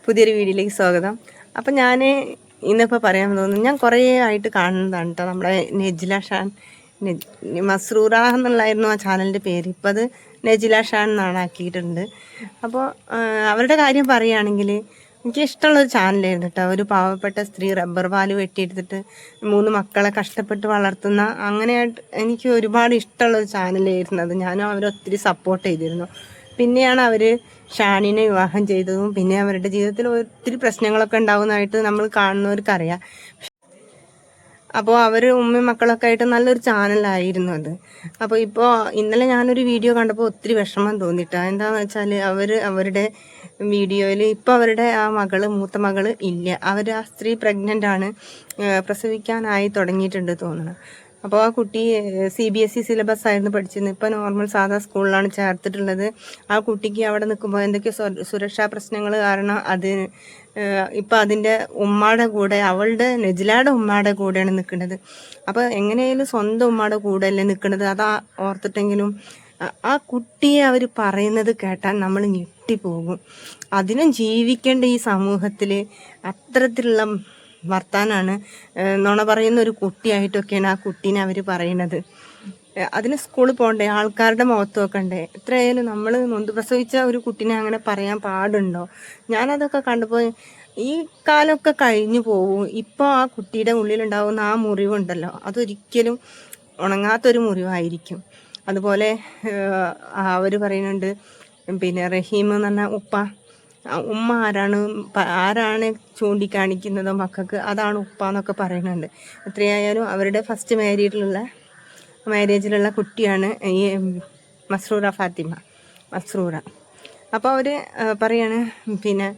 പുതിയൊരു വീഡിയോയിലേക്ക് സ്വാഗതം. അപ്പം ഞാൻ ഇന്നിപ്പോൾ പറയാൻ തോന്നുന്നു, ഞാൻ കുറേ ആയിട്ട് കാണുന്നതാണ് കേട്ടോ നമ്മുടെ നെജില ഷാൻ. മസ്രൂറ എന്നുള്ളായിരുന്നു ആ ചാനലിൻ്റെ പേര്. ഇപ്പോൾ അത് നെജില ഷാൻ എന്നാണ് ആക്കിയിട്ടുണ്ട്. അപ്പോൾ അവരുടെ കാര്യം പറയുകയാണെങ്കിൽ എനിക്ക് ഇഷ്ടമുള്ളൊരു ചാനലായിരുന്നു കേട്ടോ. ഒരു പാവപ്പെട്ട സ്ത്രീ റബ്ബർ പാല് വെട്ടിയെടുത്തിട്ട് 3 മക്കളെ കഷ്ടപ്പെട്ട് വളർത്തുന്ന, അങ്ങനെയായിട്ട് എനിക്ക് ഒരുപാട് ഇഷ്ടമുള്ളൊരു ചാനലായിരുന്നു അത്. ഞാനും അവരൊത്തിരി സപ്പോർട്ട് ചെയ്തിരുന്നു. പിന്നെയാണ് അവർ ഷാനിനെ വിവാഹം ചെയ്തതും പിന്നെ അവരുടെ ജീവിതത്തിൽ ഒത്തിരി പ്രശ്നങ്ങളൊക്കെ ഉണ്ടാവുന്നതായിട്ട് നമ്മൾ കാണുന്നവർക്കറിയാം. അപ്പോൾ അവർ ഉമ്മയും മക്കളൊക്കെ ആയിട്ട് നല്ലൊരു ചാനലായിരുന്നു അത്. അപ്പോൾ ഇപ്പോൾ ഇന്നലെ ഞാനൊരു വീഡിയോ കണ്ടപ്പോൾ ഒത്തിരി വിഷമം തോന്നിയിട്ടാണ്. എന്താണെന്ന് വെച്ചാൽ അവരുടെ വീഡിയോയിൽ ഇപ്പോൾ അവരുടെ ആ മൂത്ത മകള് ഇല്ല. ആ സ്ത്രീ പ്രഗ്നൻ്റ് ആണ്, പ്രസവിക്കാനായി തുടങ്ങിയിട്ടുണ്ട് തോന്നുന്നു. അപ്പോൾ ആ കുട്ടി CBSE സിലബസ് ആയിരുന്നു പഠിച്ചിരുന്നത്. ഇപ്പോൾ നോർമൽ സാധാ സ്കൂളിലാണ് ചേർത്തിട്ടുള്ളത്. ആ കുട്ടിക്ക് അവിടെ നിൽക്കുമ്പോൾ എന്തൊക്കെയോ സുരക്ഷാ പ്രശ്നങ്ങൾ കാരണം ഇപ്പം അതിൻ്റെ ഉമ്മയുടെ കൂടെ, അവളുടെ നെജിലയുടെ ഉമ്മയുടെ കൂടെയാണ് നിൽക്കുന്നത്. അപ്പോൾ എങ്ങനെയായാലും സ്വന്തം ഉമ്മയുടെ കൂടെ അല്ലേ നിൽക്കുന്നത്. അതാ ഓർത്തിട്ടെങ്കിലും ആ കുട്ടിയെ അവർ പറയുന്നത് കേട്ടാൽ നമ്മൾ ഞെട്ടിപ്പോകും. അതിനും ജീവിക്കേണ്ട ഈ സമൂഹത്തിൽ അത്തരത്തിലുള്ള വർത്താനാണ്, നുണ പറയുന്ന ഒരു കുട്ടിയായിട്ടൊക്കെയാണ് ആ കുട്ടീനെ അവർ പറയുന്നത്. അതിന് സ്കൂളിൽ പോകണ്ടേ, ആൾക്കാരുടെ മുഖത്ത് നോക്കണ്ടേ? എത്രയായാലും നമ്മൾ നൊന്ത് പ്രസവിച്ച ഒരു കുട്ടീനെ അങ്ങനെ പറയാൻ പാടുണ്ടോ? ഞാനതൊക്കെ കണ്ടപ്പോൾ ഈ കാലമൊക്കെ കഴിഞ്ഞു പോവും. ഇപ്പോൾ ആ കുട്ടിയുടെ ഉള്ളിലുണ്ടാവുന്ന ആ മുറിവുണ്ടല്ലോ, അതൊരിക്കലും ഉണങ്ങാത്തൊരു മുറിവായിരിക്കും. അതുപോലെ അവർ പറയുന്നുണ്ട്, പിന്നെ റഹീം എന്ന് പറഞ്ഞ ഉമ്മ ആരാണ് ചൂണ്ടിക്കാണിക്കുന്നതോ മക്കൾക്ക്, അതാണ് ഉപ്പ എന്നൊക്കെ പറയുന്നുണ്ട്. എത്രയായാലും അവരുടെ ഫസ്റ്റ് മാരേജിലുള്ള കുട്ടിയാണ് ഈ മസ്രൂറ. അപ്പോൾ അവർ പറയാണ്, പിന്നെ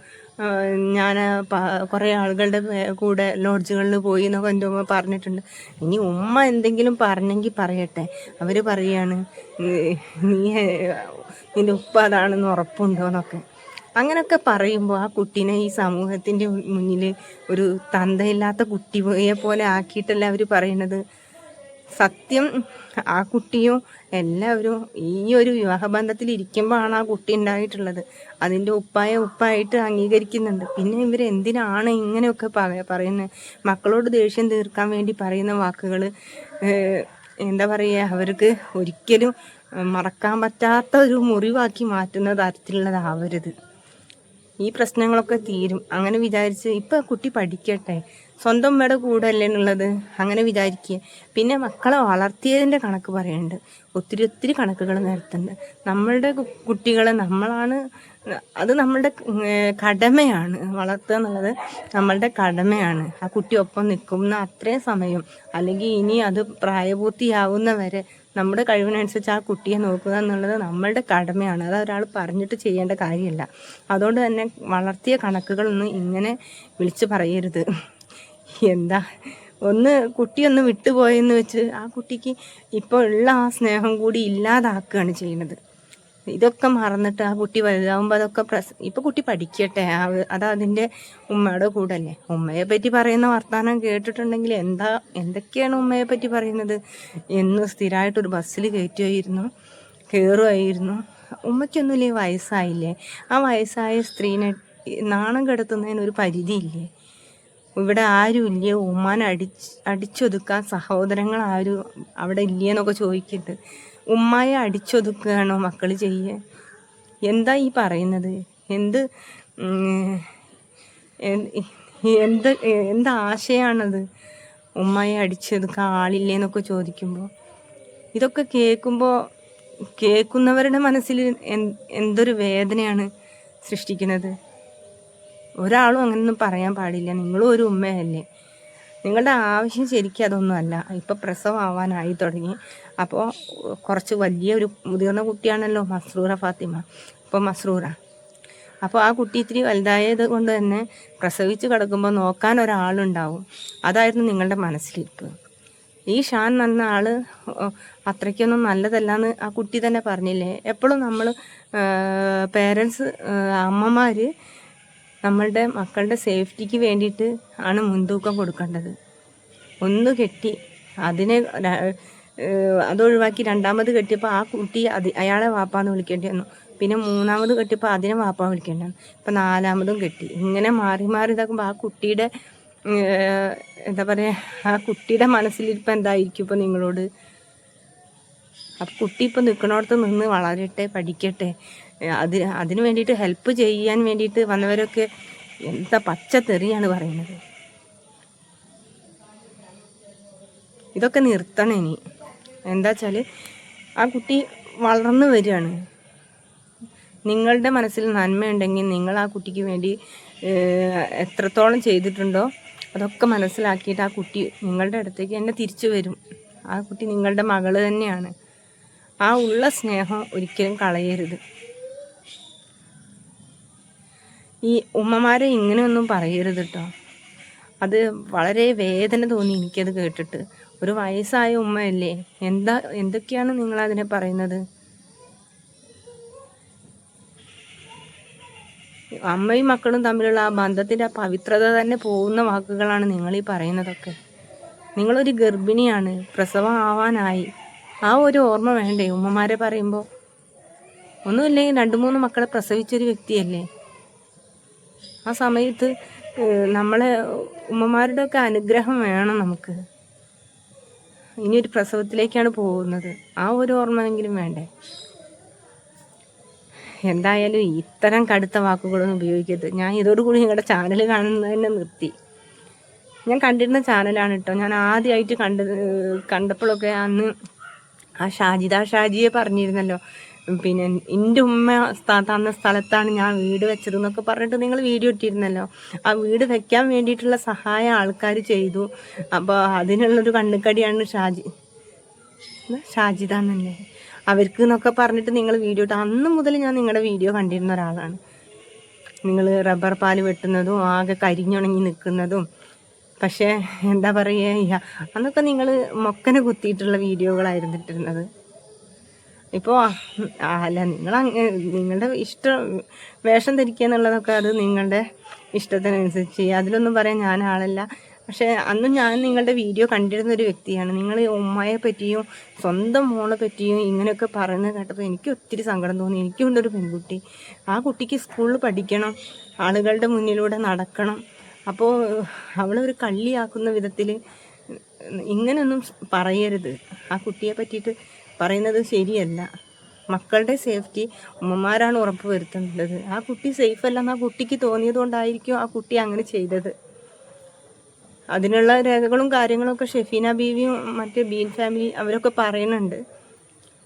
ഞാൻ കുറേ ആളുകളുടെ കൂടെ ലോഡ്ജുകളിൽ പോയി എന്നൊക്കെ എൻ്റെ ഉമ്മ പറഞ്ഞിട്ടുണ്ട്. ഇനി ഉമ്മ എന്തെങ്കിലും പറഞ്ഞെങ്കിൽ പറയട്ടെ. അവർ പറയാണ്, നിൻ്റെ ഉപ്പ അതാണെന്ന് ഉറപ്പുണ്ടോ എന്നൊക്കെ. അങ്ങനെയൊക്കെ പറയുമ്പോൾ ആ കുട്ടീനെ ഈ സമൂഹത്തിൻ്റെ മുന്നിൽ ഒരു തന്തയില്ലാത്ത കുട്ടിയെ പോലെ ആക്കിയിട്ടല്ല അവർ പറയുന്നത്. സത്യം ആ കുട്ടിയും എല്ലാവരും ഈ ഒരു വിവാഹബന്ധത്തിൽ ഇരിക്കുമ്പോഴാണ് ആ കുട്ടി ഉണ്ടായിട്ടുള്ളത്. അതിൻ്റെ ഉപ്പായിട്ട് അംഗീകരിക്കുന്നുണ്ട്. പിന്നെ ഇവരെന്തിനാണ് ഇങ്ങനെയൊക്കെ പറയുന്നത്? മക്കളോട് ദേഷ്യം തീർക്കാൻ വേണ്ടി പറയുന്ന വാക്കുകൾ എന്താ പറയുക, അവർക്ക് ഒരിക്കലും മറക്കാൻ പറ്റാത്ത ഒരു മുറിവാക്കി മാറ്റുന്ന തരത്തിലുള്ളതാവരുത്. ഈ പ്രശ്നങ്ങളൊക്കെ തീരും അങ്ങനെ വിചാരിച്ച് ഇപ്പം കുട്ടി പഠിക്കട്ടെ, സ്വന്തം ഉമ്മയുടെ കൂടെ അല്ലേ എന്നുള്ളത് അങ്ങനെ വിചാരിക്കുക. പിന്നെ മക്കളെ വളർത്തിയതിൻ്റെ കണക്ക് പറയുന്നുണ്ട്. ഒത്തിരി കണക്കുകൾ നിരത്തുന്നുണ്ട്. നമ്മളുടെ കുട്ടികളെ അത് നമ്മളുടെ കടമയാണ്. വളർത്തുക എന്നുള്ളത് നമ്മളുടെ കടമയാണ്. ആ കുട്ടി ഒപ്പം നിൽക്കുന്ന അത്രയും സമയം, അല്ലെങ്കിൽ ഇനി അത് പ്രായപൂർത്തിയാവുന്നവരെ നമ്മുടെ കഴിവിനനുസരിച്ച് ആ കുട്ടിയെ നോക്കുക എന്നുള്ളത് നമ്മളുടെ കടമയാണ്. അത് ഒരാൾ പറഞ്ഞിട്ട് ചെയ്യേണ്ട കാര്യമല്ല. അതുകൊണ്ട് തന്നെ വളർത്തിയ കണക്കുകളൊന്നും ഇങ്ങനെ വിളിച്ച് പറയരുത്. എന്താ കുട്ടിയൊന്ന് വിട്ടുപോയെന്ന് വെച്ച് ആ കുട്ടിക്ക് ഇപ്പോൾ ഉള്ള ആ സ്നേഹം കൂടി ഇല്ലാതാക്കുകയാണ് ചെയ്യുന്നത്. ഇതൊക്കെ മറന്നിട്ട് ആ കുട്ടി വലുതാവുമ്പോൾ അതൊക്കെ ഇപ്പോൾ കുട്ടി പഠിക്കട്ടെ, അതിൻ്റെ ഉമ്മയുടെ കൂടെ അല്ലേ. ഉമ്മയെ പറ്റി പറയുന്ന വർത്തമാനം കേട്ടിട്ടുണ്ടെങ്കിൽ എന്തൊക്കെയാണ് ഉമ്മയെ പറ്റി പറയുന്നത്. എന്ന് സ്ഥിരമായിട്ടൊരു ബസ്സിൽ കയറുമായിരുന്നു. ഉമ്മയ്ക്കൊന്നുമില്ലേ, വയസ്സായില്ലേ? ആ വയസ്സായ സ്ത്രീനെ നാണം കെടുത്തുന്നതിനൊരു പരിധിയില്ലേ? ഇവിടെ ആരും ഇല്ലേ ഉമ്മാനെ അടിച്ചൊതുക്കാൻ? സഹോദരങ്ങൾ ആരും അവിടെ ഇല്ലേന്നൊക്കെ ചോദിക്കുന്നുണ്ട്. ഉമ്മായെ അടിച്ചൊതുക്കുകയാണോ മക്കൾ ചെയ്യുക? എന്താ ഈ പറയുന്നത്? എന്ത് ആശയമാണത്? ഉമ്മായെ അടിച്ചൊതുക്കാൻ ആളില്ലേന്നൊക്കെ ചോദിക്കുമ്പോൾ, ഇതൊക്കെ കേൾക്കുന്നവരുടെ മനസ്സിൽ എന്തൊരു വേദനയാണ് സൃഷ്ടിക്കുന്നത്. ഒരാളും അങ്ങനെയൊന്നും പറയാൻ പാടില്ല. നിങ്ങളും ഒരു ഉമ്മയല്ലേ. നിങ്ങളുടെ ആവശ്യം ശരിക്കും അതൊന്നുമല്ല. ഇപ്പം പ്രസവമാവാനായി തുടങ്ങി. അപ്പോൾ കുറച്ച് വലിയൊരു മുതിർന്ന കുട്ടിയാണല്ലോ മസ്രൂറ. അപ്പോൾ ആ കുട്ടി ഇത്തിരി വലുതായത് കൊണ്ട് തന്നെ പ്രസവിച്ച് കിടക്കുമ്പോൾ നോക്കാൻ ഒരാളുണ്ടാവും. അതായിരുന്നു നിങ്ങളുടെ മനസ്സിലിരിക്കുക. ഈ ഷാൻ എന്ന ആൾ അത്രയ്ക്കൊന്നും നല്ലതല്ലാന്ന് ആ കുട്ടി തന്നെ പറഞ്ഞില്ലേ. എപ്പോഴും നമ്മൾ പേരൻസ്, അമ്മമാർ നമ്മളുടെ മക്കളുടെ സേഫ്റ്റിക്ക് വേണ്ടിയിട്ട് ആണ് മുൻതൂക്കം കൊടുക്കേണ്ടത്. ഒന്ന് കെട്ടി അതൊഴിവാക്കി രണ്ടാമത് കെട്ടിയപ്പോൾ ആ കുട്ടി അയാളെ വാപ്പാന്ന് വിളിക്കേണ്ടി വന്നു. പിന്നെ 3ാമത് കെട്ടിയപ്പോൾ അതിനെ വാപ്പ വിളിക്കേണ്ടത്, ഇപ്പം 4ാമതും കെട്ടി. ഇങ്ങനെ മാറി മാറി ഇതാക്കുമ്പോൾ ആ കുട്ടിയുടെ എന്താ പറയുക, ആ കുട്ടിയുടെ മനസ്സിലിരിപ്പം എന്തായിരിക്കും ഇപ്പം നിങ്ങളോട്? അപ്പം കുട്ടി ഇപ്പം നിൽക്കണോടത്ത് നിന്ന് വളരട്ടെ, പഠിക്കട്ടെ. അതിന് വേണ്ടിയിട്ട് ഹെൽപ്പ് ചെയ്യാൻ വേണ്ടിയിട്ട് വന്നവരൊക്കെ എന്താ പച്ചത്തെറിയാണ് പറയുന്നത്. ഇതൊക്കെ നിർത്തണം ഇനി. എന്താ വെച്ചാൽ ആ കുട്ടി വളർന്നു വരികയാണ്. നിങ്ങളുടെ മനസ്സിൽ നന്മയുണ്ടെങ്കിൽ നിങ്ങൾ ആ കുട്ടിക്ക് വേണ്ടി എത്രത്തോളം ചെയ്തിട്ടുണ്ടോ അതൊക്കെ മനസ്സിലാക്കിയിട്ട് ആ കുട്ടി നിങ്ങളുടെ അടുത്തേക്ക് തന്നെ തിരിച്ചു വരും. ആ കുട്ടി നിങ്ങളുടെ മകൾ തന്നെയാണ്. ആ ഉള്ള സ്നേഹം ഒരിക്കലും കളയരുത്. ഈ ഉമ്മമാരെ ഇങ്ങനെയൊന്നും പറയരുത് കേട്ടോ. അത് വളരെ വേദന തോന്നി എനിക്കത് കേട്ടിട്ട്. ഒരു വയസ്സായ ഉമ്മയല്ലേ, എന്തൊക്കെയാണ് നിങ്ങളതിനെ പറയുന്നത്? അമ്മയും മക്കളും തമ്മിലുള്ള ആ ബന്ധത്തിൻ്റെ ആ പവിത്രത തന്നെ പോകുന്ന വാക്കുകളാണ് നിങ്ങളീ പറയുന്നതൊക്കെ. നിങ്ങളൊരു ഗർഭിണിയാണ്, പ്രസവം ആവാനായി. ആ ഒരു ഓർമ്മ വേണ്ടേ ഉമ്മമാരെ പറയുമ്പോൾ? ഒന്നുമില്ലെങ്കിൽ 2-3 മക്കളെ പ്രസവിച്ചൊരു വ്യക്തിയല്ലേ. ആ സമയത്ത് നമ്മളെ ഉമ്മമാരുടെയൊക്കെ അനുഗ്രഹം വേണം നമുക്ക്. ഇനിയൊരു പ്രസവത്തിലേക്കാണ് പോകുന്നത്, ആ ഒരു ഓർമ്മയെങ്കിലും വേണ്ടേ? എന്തായാലും ഇത്തരം കടുത്ത വാക്കുകളൊന്നും ഉപയോഗിക്കരുത്. ഞാൻ ഇതോടുകൂടി നിങ്ങളുടെ ചാനൽ കാണുന്നത് തന്നെ നിർത്തി. ഞാൻ കണ്ടിരുന്ന ചാനലാണ് കേട്ടോ. ഞാൻ ആദ്യമായിട്ട് കണ്ടപ്പോഴൊക്കെ അന്ന് ആ ഷാജിയെ പറഞ്ഞിരുന്നല്ലോ, പിന്നെ എൻ്റെ ഉമ്മ തന്ന സ്ഥലത്താണ് ഞാൻ വീട് വെച്ചതെന്നൊക്കെ പറഞ്ഞിട്ട് നിങ്ങൾ വീഡിയോ ഇട്ടിരുന്നല്ലോ. ആ വീട് വെക്കാൻ വേണ്ടിയിട്ടുള്ള സഹായം ആൾക്കാർ ചെയ്തു. അപ്പോൾ അതിനുള്ളൊരു കണ്ണുകടിയാണ് ഷാജിദ എന്നല്ലേ അവർക്ക് എന്നൊക്കെ പറഞ്ഞിട്ട് നിങ്ങൾ വീഡിയോ ഇട്ട്. അന്ന് മുതൽ ഞാൻ നിങ്ങളുടെ വീഡിയോ കണ്ടിരുന്ന ഒരാളാണ്. നിങ്ങൾ റബ്ബർ പാല് വെട്ടുന്നതും ആകെ കരിഞ്ഞുണങ്ങി നിൽക്കുന്നതും. പക്ഷേ എന്താ പറയുക, അന്നൊക്കെ നിങ്ങൾ മൊക്കനെ കുത്തിയിട്ടുള്ള വീഡിയോകളായിരുന്നിട്ടിരുന്നത്. ഇപ്പോൾ അല്ല, നിങ്ങളുടെ വേഷം ധരിക്കുക എന്നുള്ളതൊക്കെ അത് നിങ്ങളുടെ ഇഷ്ടത്തിനനുസരിച്ച് ചെയ്യുക. അതിലൊന്നും പറയാൻ ഞാൻ ആളല്ല. പക്ഷേ അന്ന് ഞാൻ നിങ്ങളുടെ വീഡിയോ കണ്ടിരുന്ന ഒരു വ്യക്തിയാണ്. നിങ്ങൾ ഉമ്മയെ പറ്റിയും സ്വന്തം മോളെ പറ്റിയും ഇങ്ങനെയൊക്കെ പറയുന്നത് കേട്ടപ്പോൾ എനിക്ക് ഒത്തിരി സങ്കടം തോന്നി. എനിക്കുണ്ടൊരു പെൺകുട്ടി, ആ കുട്ടിക്ക് സ്കൂളിൽ പഠിക്കണം, ആളുകളുടെ മുന്നിലൂടെ നടക്കണം. അപ്പോൾ അവളൊരു കള്ളിയാക്കുന്ന വിധത്തിൽ ഇങ്ങനെയൊന്നും പറയരുത്. ആ കുട്ടിയെ പറ്റിയിട്ട് പറയുന്നത് ശരിയല്ല. മക്കളുടെ സേഫ്റ്റി ഉമ്മമാരാണ് ഉറപ്പ് വരുത്തേണ്ടത്. ആ കുട്ടി സേഫ് അല്ലെന്ന് ആ കുട്ടിക്ക് തോന്നിയത് കൊണ്ടായിരിക്കും ആ കുട്ടി അങ്ങനെ ചെയ്തത്. അതിനുള്ള രേഖകളും കാര്യങ്ങളൊക്കെ ഷെഫീന ബീവിയും മറ്റേ ബീൻ ഫാമിലി അവരൊക്കെ പറയുന്നുണ്ട്.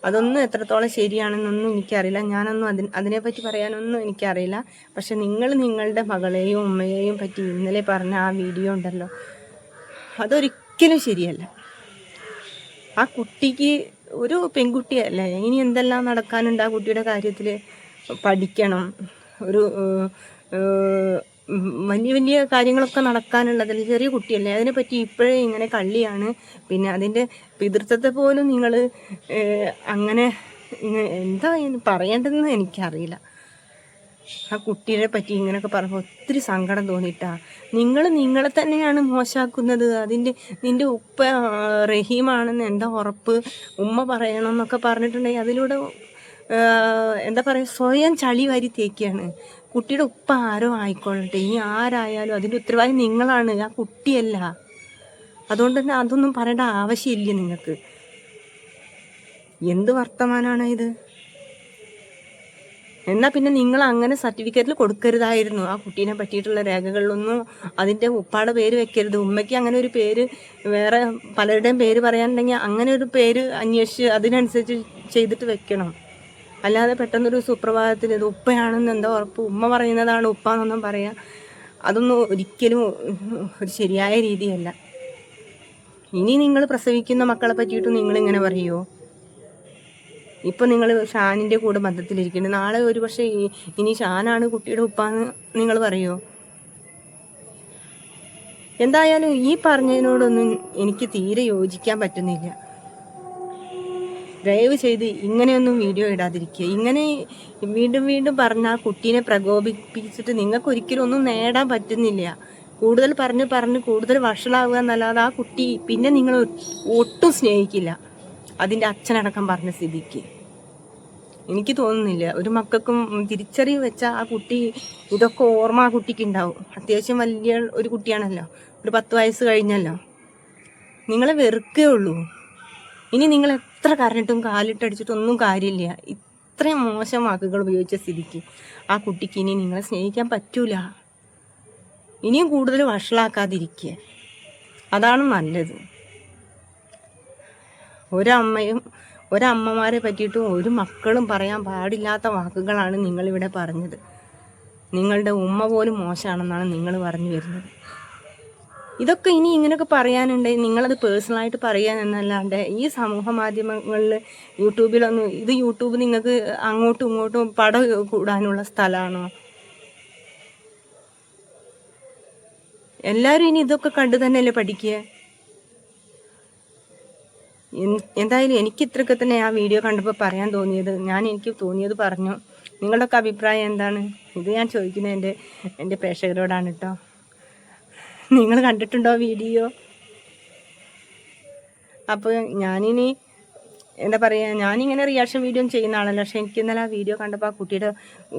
അതൊന്നും എത്രത്തോളം ശരിയാണെന്നൊന്നും എനിക്കറിയില്ല. ഞാനൊന്നും അതിനെപ്പറ്റി പറയാനൊന്നും എനിക്കറിയില്ല. പക്ഷെ നിങ്ങളുടെ മകളെയും ഉമ്മയെയും പറ്റി ഇന്നലെ പറഞ്ഞ ആ വീഡിയോ ഉണ്ടല്ലോ, അതൊരിക്കലും ശരിയല്ല. ആ കുട്ടിക്ക് ഒരു പെൺകുട്ടിയല്ലേ, ഇനി എന്തെല്ലാം നടക്കാനുണ്ട് ആ കുട്ടിയുടെ കാര്യത്തിൽ. പഠിക്കണം, ഒരു വലിയ വലിയ കാര്യങ്ങളൊക്കെ നടക്കാനുള്ളതല്ലേ. ചെറിയ കുട്ടിയല്ലേ, അതിനെപ്പറ്റി ഇപ്പോഴേ ഇങ്ങനെ കള്ളിയാണ്. പിന്നെ അതിൻ്റെ പിതൃത്വത്തെ പോലും നിങ്ങൾ അങ്ങനെ എന്താ പറയേണ്ടതെന്ന് എനിക്കറിയില്ല. ആ കുട്ടിയെ പറ്റി ഇങ്ങനെയൊക്കെ പറയുമ്പോൾ ഒത്തിരി സങ്കടം തോന്നിയിട്ടാ. നിങ്ങളെ തന്നെയാണ് മോശമാക്കുന്നത്. നിൻ്റെ ഉപ്പ റഹീമാണെന്ന് എന്താ ഉറപ്പ്? ഉമ്മ പറയണമെന്നൊക്കെ പറഞ്ഞിട്ടുണ്ടെങ്കിൽ അതിലൂടെ എന്താ പറയുക, സ്വയം ചളി വാരി തേക്കുകയാണ്. കുട്ടിയുടെ ഉപ്പ ആരോ ആയിക്കൊള്ളട്ടെ, ഇനി ആരായാലും അതിൻ്റെ ഉത്തരവാദി നിങ്ങളാണ്, ആ കുട്ടിയല്ല. അതുകൊണ്ട് തന്നെ അതൊന്നും പറയേണ്ട ആവശ്യമില്ല നിങ്ങൾക്ക്. എന്ത് വർത്തമാനാണ് ഇത്? എന്നാൽ പിന്നെ നിങ്ങൾ അങ്ങനെ സർട്ടിഫിക്കറ്റിൽ കൊടുക്കരുതായിരുന്നു. ആ കുട്ടീനെ പറ്റിയിട്ടുള്ള രേഖകളിലൊന്നും അതിൻ്റെ ഉപ്പാടെ പേര് വെക്കരുത്. ഉമ്മയ്ക്ക് അങ്ങനെ ഒരു പേര്, വേറെ പലരുടെയും പേര് പറയാനുണ്ടെങ്കിൽ അങ്ങനെ ഒരു പേര് അന്വേഷിച്ച് അതിനനുസരിച്ച് ചെയ്തിട്ട് വെക്കണം. അല്ലാതെ പെട്ടെന്നൊരു സുപ്രഭാതത്തിൽ ഇത് ഉപ്പയാണെന്ന് എന്താ ഉറപ്പ്? ഉമ്മ പറയുന്നതാണ് ഉപ്പ എന്നൊന്നും പറയാം. അതൊന്നും ഒരിക്കലും ഒരു ശരിയായ രീതിയല്ല. ഇനി നിങ്ങൾ പ്രസവിക്കുന്ന മക്കളെ പറ്റിയിട്ട് നിങ്ങളിങ്ങനെ പറയുമോ? ഇപ്പം നിങ്ങൾ ഷാനിൻ്റെ കൂടെ ബന്ധത്തിലിരിക്കുന്നത്, നാളെ ഒരു പക്ഷേ ഇനി ഷാനാണ് കുട്ടിയുടെ ഉപ്പാന്ന് നിങ്ങൾ പറയുമോ? എന്തായാലും ഈ പറഞ്ഞതിനോടൊന്നും എനിക്ക് തീരെ യോജിക്കാൻ പറ്റുന്നില്ല. ദയവ് ചെയ്ത് ഇങ്ങനെയൊന്നും വീഡിയോ ഇടാതിരിക്കുക. ഇങ്ങനെ വീണ്ടും വീണ്ടും പറഞ്ഞ ആ കുട്ടീനെ പ്രകോപിപ്പിച്ചിട്ട് നിങ്ങൾക്ക് ഒരിക്കലും ഒന്നും നേടാൻ പറ്റുന്നില്ല. കൂടുതൽ പറഞ്ഞ് കൂടുതൽ വഷളാവുക എന്നല്ലാതെ ആ കുട്ടി പിന്നെ നിങ്ങൾ ഒട്ടും സ്നേഹിക്കില്ല. അതിൻ്റെ അച്ഛനടക്കം പറഞ്ഞ സ്ഥിതിക്ക് എനിക്ക് തോന്നുന്നില്ല. ഒരു മക്കൾക്കും തിരിച്ചറിവ് വെച്ച ആ കുട്ടി ഇതൊക്കെ ഓർമ്മ ആ കുട്ടിക്ക് ഉണ്ടാവും. അത്യാവശ്യം വലിയ ഒരു കുട്ടിയാണല്ലോ, ഒരു 10 വയസ്സ് കഴിഞ്ഞല്ലോ. നിങ്ങളെ വെറുക്കേ ഉള്ളൂ. ഇനി നിങ്ങൾ എത്ര കരഞ്ഞിട്ടും കാലിട്ടടിച്ചിട്ടൊന്നും കാര്യമില്ല. ഇത്രയും മോശം വാക്കുകൾ ഉപയോഗിച്ച സ്ഥിതിക്ക് ആ കുട്ടിക്ക് ഇനി നിങ്ങളെ സ്നേഹിക്കാൻ പറ്റൂല. ഇനിയും കൂടുതൽ വഷളാക്കാതിരിക്കുക, അതാണ് നല്ലത്. ഒരമ്മമാരെ പറ്റിയിട്ടും ഒരു മക്കളും പറയാൻ പാടില്ലാത്ത വാക്കുകളാണ് നിങ്ങളിവിടെ പറഞ്ഞത്. നിങ്ങളുടെ ഉമ്മ പോലും മോശമാണെന്നാണ് നിങ്ങൾ പറഞ്ഞു വരുന്നത്. ഇതൊക്കെ ഇനി ഇങ്ങനെയൊക്കെ പറയാനുണ്ടെങ്കിൽ നിങ്ങളത് പേഴ്സണലായിട്ട് പറയാനെന്നല്ലാണ്ട് ഈ സമൂഹ മാധ്യമങ്ങളിൽ യൂട്യൂബിലൊന്നും, ഇത് യൂട്യൂബ് നിങ്ങൾക്ക് അങ്ങോട്ടും ഇങ്ങോട്ടും പട കൂടാനുള്ള സ്ഥലമാണോ? എല്ലാവരും ഇനി ഇതൊക്കെ കണ്ടു തന്നെയല്ലേ പഠിക്കുക. എന്തായാലും എനിക്ക് ഇത്രയൊക്കെ തന്നെ ആ വീഡിയോ കണ്ടപ്പോൾ പറയാൻ തോന്നിയത്. എനിക്ക് തോന്നിയത് പറഞ്ഞു. നിങ്ങളുടെയൊക്കെ അഭിപ്രായം എന്താണ്? ഇത് ഞാൻ ചോദിക്കുന്നത് എൻ്റെ പ്രേക്ഷകരോടാണ് കേട്ടോ. നിങ്ങൾ കണ്ടിട്ടുണ്ടോ വീഡിയോ? അപ്പോൾ ഞാനിനി എന്താ പറയുക, ഞാനിങ്ങനെ റിയാക്ഷൻ വീഡിയോ ചെയ്യുന്ന ആളല്ല. പക്ഷെ എനിക്ക് ഇന്നലെ ആ വീഡിയോ കണ്ടപ്പോൾ ആ കുട്ടിയുടെ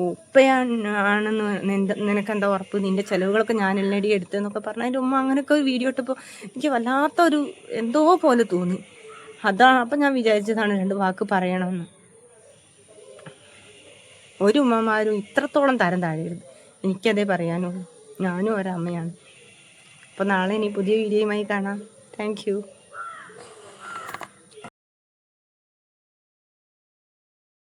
ഉപ്പയാണെന്ന് നിനക്കെന്താ ഉറപ്പ്, നിൻ്റെ ചിലവുകളൊക്കെ ഞാനെല്ലടി എടുത്തെന്നൊക്കെ പറഞ്ഞാൽ അതിൻ്റെ ഉമ്മ അങ്ങനെയൊക്കെ ഒരു വീഡിയോ ഇട്ടപ്പോൾ എനിക്ക് വല്ലാത്തൊരു എന്തോ പോലെ തോന്നി. അതാണ് അപ്പം ഞാൻ വിചാരിച്ചതാണ് 2 വാക്ക് പറയണമെന്ന്. ഒരു ഉമ്മമാരും ഇത്രത്തോളം തരം താഴരുത്, എനിക്കതേ പറയാനുള്ളൂ. ഞാനും ഒരമ്മയാണ്. അപ്പോൾ നാളെ ഇനി പുതിയ വീഡിയോയുമായി കാണാം. Thank you.